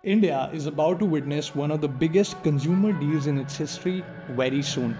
India is about to witness one of the biggest consumer deals in its history very soon.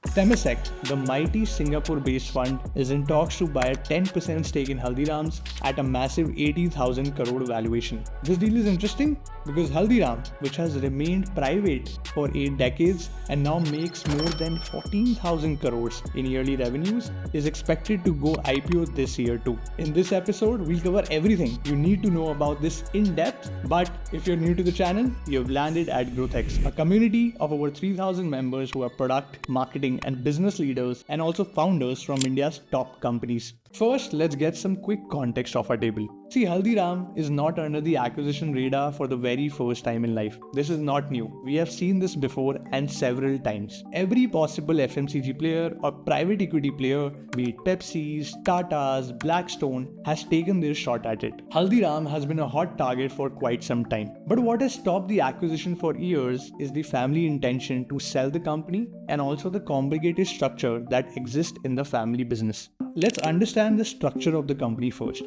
Temasek, the mighty Singapore-based fund, is in talks to buy a 10% stake in Haldiram's at a massive 80,000 crore valuation. This deal is interesting because Haldiram, which has remained private for 8 decades and now makes more than 14,000 crores in yearly revenues, is expected to go IPO this year too. In this episode, we'll cover everything you need to know about this in depth. But if you're new to the channel, you've landed at GrowthX, a community of over 3,000 members who are product, marketing, and business leaders and also founders from India's top companies. First, let's get some quick context of our table. See, Haldiram is not under the acquisition radar for the very first time in life. This is not new. We have seen this before and several times. Every possible FMCG player or private equity player, be it Pepsi's, Tata's, Blackstone, has taken their shot at it. Haldiram has been a hot target for quite some time. But what has stopped the acquisition for years is the family intention to sell the company and also the complicated structure that exists in the family business. Let's understand the structure of the company first.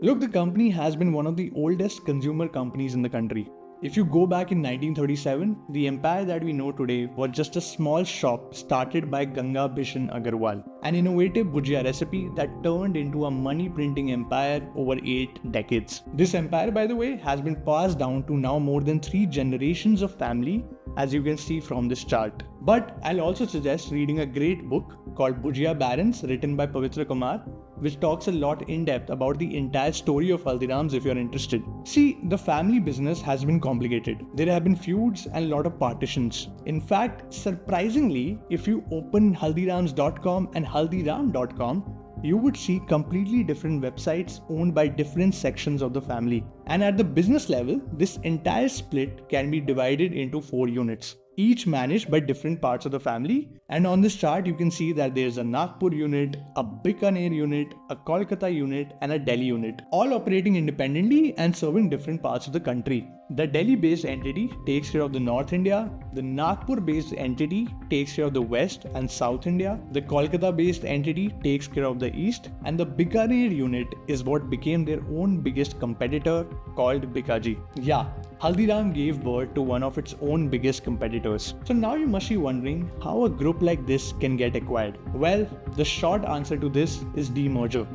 Look, the company has been one of the oldest consumer companies in the country. If you go back in 1937, the empire that we know today was just a small shop started by Ganga Bishan Agarwal, an innovative bhujia recipe that turned into a money printing empire over 8 decades. This empire, by the way, has been passed down to now more than 3 generations of family, as you can see from this chart. But I'll also suggest reading a great book called Bhujia Barons, written by Pavitra Kumar, which talks a lot in depth about the entire story of Haldiram's if you're interested. See, the family business has been complicated. There have been feuds and a lot of partitions. In fact, surprisingly, if you open haldirams.com and haldiram.com, you would see completely different websites owned by different sections of the family. And at the business level, this entire split can be divided into 4 units, each managed by different parts of the family. And on this chart, you can see that there's a Nagpur unit, a Bikaner unit, a Kolkata unit, and a Delhi unit, all operating independently and serving different parts of the country. The Delhi-based entity takes care of the North India, the Nagpur-based entity takes care of the West and South India, the Kolkata-based entity takes care of the East, and the Bikaner unit is what became their own biggest competitor called Bikaji. Yeah, Haldiram gave birth to one of its own biggest competitors. So now you must be wondering how a group like this can get acquired. Well, the short answer to this is demerger.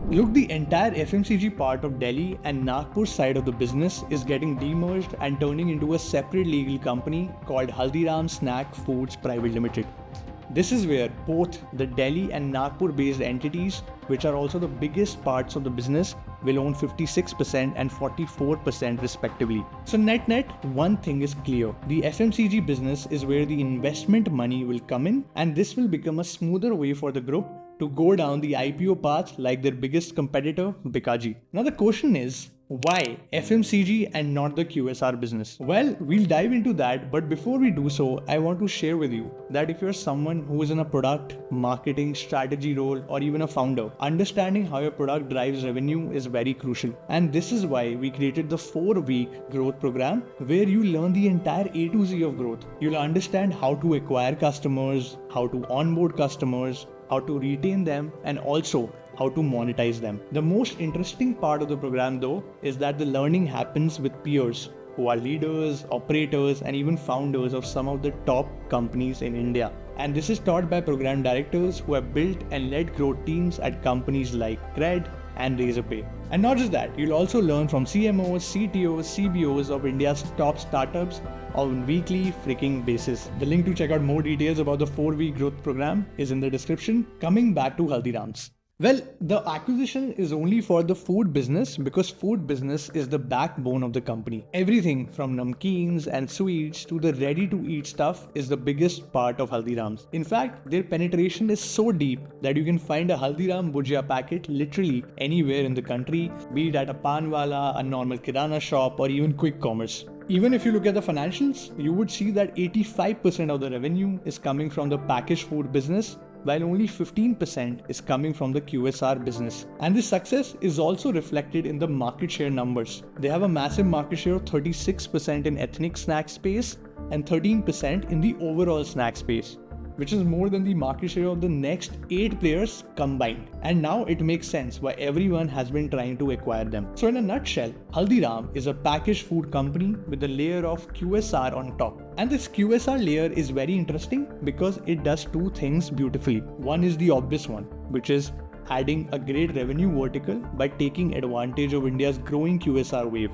Look, the entire FMCG part of Delhi and Nagpur side of the business is getting demerged and turning into a separate legal company called Haldiram Snack Foods Private Limited. This is where both the Delhi and Nagpur based entities, which are also the biggest parts of the business, will own 56% and 44% respectively. So net, one thing is clear. The FMCG business is where the investment money will come in, and this will become a smoother way for the group to go down the IPO path like their biggest competitor, Bikaji. Now the question is, why FMCG and not the QSR business? Well, we'll dive into that, but before we do so, I want to share with you that if you're someone who is in a product, marketing, strategy role, or even a founder, understanding how your product drives revenue is very crucial. And this is why we created the 4-week growth program where you learn the entire A to Z of growth. You'll understand how to acquire customers, how to onboard customers, how to retain them, and also how to monetize them. The most interesting part of the program though is that the learning happens with peers who are leaders, operators, and even founders of some of the top companies in India. And this is taught by program directors who have built and led growth teams at companies like Crore and Razorpay. And not just that, you'll also learn from CMOs, CTOs, CBOs of India's top startups on weekly freaking basis. The link to check out more details about the 4-week growth program is in the description. Coming back to Haldiram's. Well, the acquisition is only for the food business because food business is the backbone of the company. Everything from namkeens and sweets to the ready-to-eat stuff is the biggest part of Haldiram's. In fact, their penetration is so deep that you can find a Haldiram Bhujia packet literally anywhere in the country, be it at a panwala, a normal kirana shop, or even quick commerce. Even if you look at the financials, you would see that 85% of the revenue is coming from the packaged food business, while only 15% is coming from the QSR business. And this success is also reflected in the market share numbers. They have a massive market share of 36% in ethnic snack space and 13% in the overall snack space. which is more than the market share of the next 8 players combined. And now it makes sense why everyone has been trying to acquire them. So in a nutshell, Haldiram is a packaged food company with a layer of QSR on top. And this QSR layer is very interesting because it does two things beautifully. One is the obvious one, which is adding a great revenue vertical by taking advantage of India's growing QSR wave.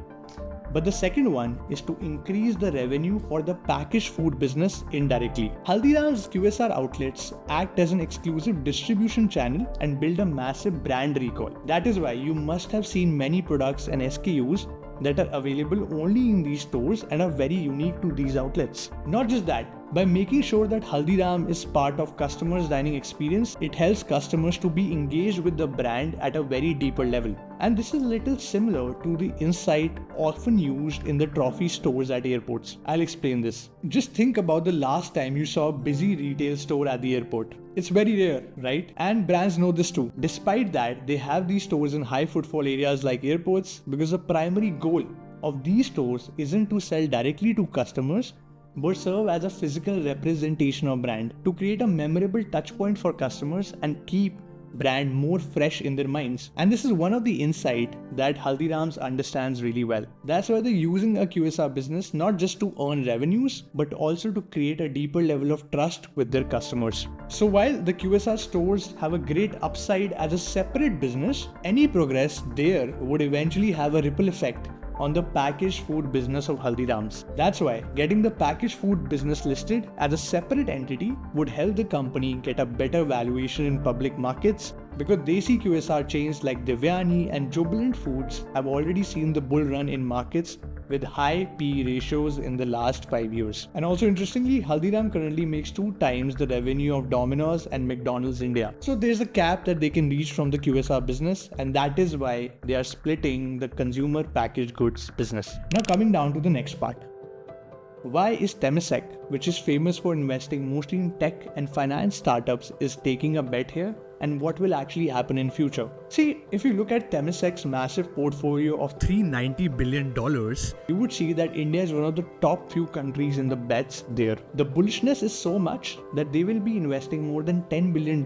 But the second one is to increase the revenue for the packaged food business indirectly. Haldiram's QSR outlets act as an exclusive distribution channel and build a massive brand recall. That is why you must have seen many products and SKUs that are available only in these stores and are very unique to these outlets. Not just that, by making sure that Haldiram is part of customers' dining experience, it helps customers to be engaged with the brand at a very deeper level. And this is a little similar to the insight often used in the trophy stores at airports. I'll explain this. Just think about the last time you saw a busy retail store at the airport. It's very rare, right? And brands know this too. Despite that, they have these stores in high footfall areas like airports because the primary goal of these stores isn't to sell directly to customers, but serve as a physical representation of brand to create a memorable touchpoint for customers and keep brand more fresh in their minds. And this is one of the insight that Haldiram's understands really well. That's why they're using a QSR business not just to earn revenues, but also to create a deeper level of trust with their customers. So while the QSR stores have a great upside as a separate business, any progress there would eventually have a ripple effect on the packaged food business of Haldiram's. That's why getting the packaged food business listed as a separate entity would help the company get a better valuation in public markets, because Desi QSR chains like Devyani and Jubilant Foods have already seen the bull run in markets with high PE ratios in the last 5 years. And also interestingly, Haldiram currently makes 2 times the revenue of Domino's and McDonald's India. So there's a cap that they can reach from the QSR business, and that is why they are splitting the consumer packaged goods business. Now coming down to the next part. Why is Temasek, which is famous for investing mostly in tech and finance startups, is taking a bet here? And what will actually happen in future? See, if you look at Temasek's massive portfolio of $390 billion, you would see that India is one of the top few countries in the bets there. The bullishness is so much that they will be investing more than $10 billion,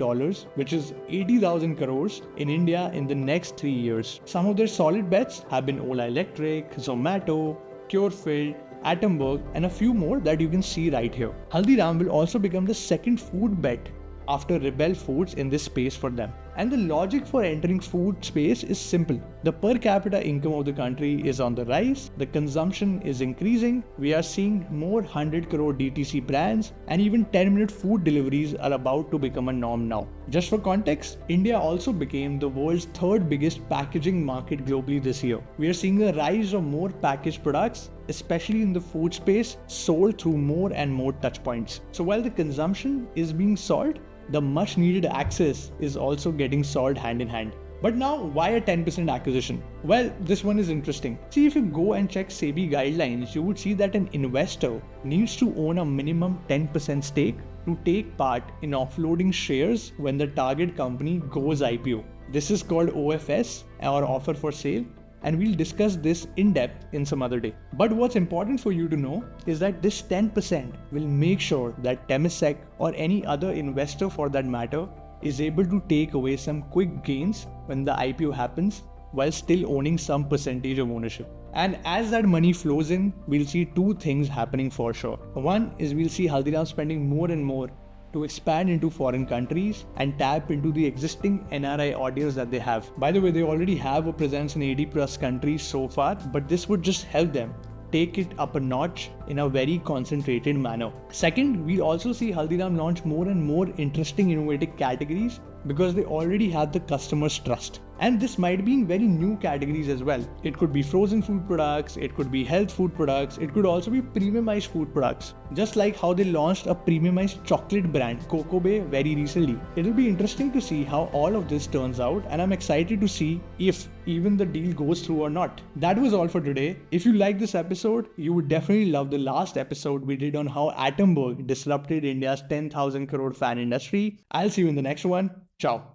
which is 80,000 crores in India in the next 3 years. Some of their solid bets have been Ola Electric, Zomato, Curefield, Atomberg, and a few more that you can see right here. Haldiram will also become the second food bet after Rebel Foods in this space for them. And the logic for entering food space is simple. The per capita income of the country is on the rise, the consumption is increasing, we are seeing more 100 crore DTC brands, and even 10-minute food deliveries are about to become a norm now. Just for context, India also became the world's 3rd biggest packaging market globally this year. We are seeing a rise of more packaged products, especially in the food space, sold through more and more touchpoints. So while the consumption is being solved, the much needed access is also getting solved hand in hand. But now, why a 10% acquisition? Well, this one is interesting. See, if you go and check SEBI guidelines, you would see that an investor needs to own a minimum 10% stake to take part in offloading shares when the target company goes IPO. This is called OFS, or offer for sale, and we'll discuss this in depth in some other day. But what's important for you to know is that this 10% will make sure that Temasek, or any other investor for that matter, is able to take away some quick gains when the IPO happens while still owning some percentage of ownership. And as that money flows in, we'll see 2 things happening for sure. One is we'll see Haldiram spending more and more to expand into foreign countries and tap into the existing NRI audience that they have. By the way, they already have a presence in 80 plus countries so far, but this would just help them take it up a notch in a very concentrated manner. Second, we also see Haldiram launch more and more interesting innovative categories because they already have the customer's trust. And this might be in very new categories as well. It could be frozen food products, it could be health food products, it could also be premiumized food products. Just like how they launched a premiumized chocolate brand, Coco Bay, very recently. It'll be interesting to see how all of this turns out, and I'm excited to see if even the deal goes through or not. That was all for today. If you like this episode, you would definitely love the last episode we did on how Atomberg disrupted India's 10,000 crore fan industry. I'll see you in the next one. Ciao.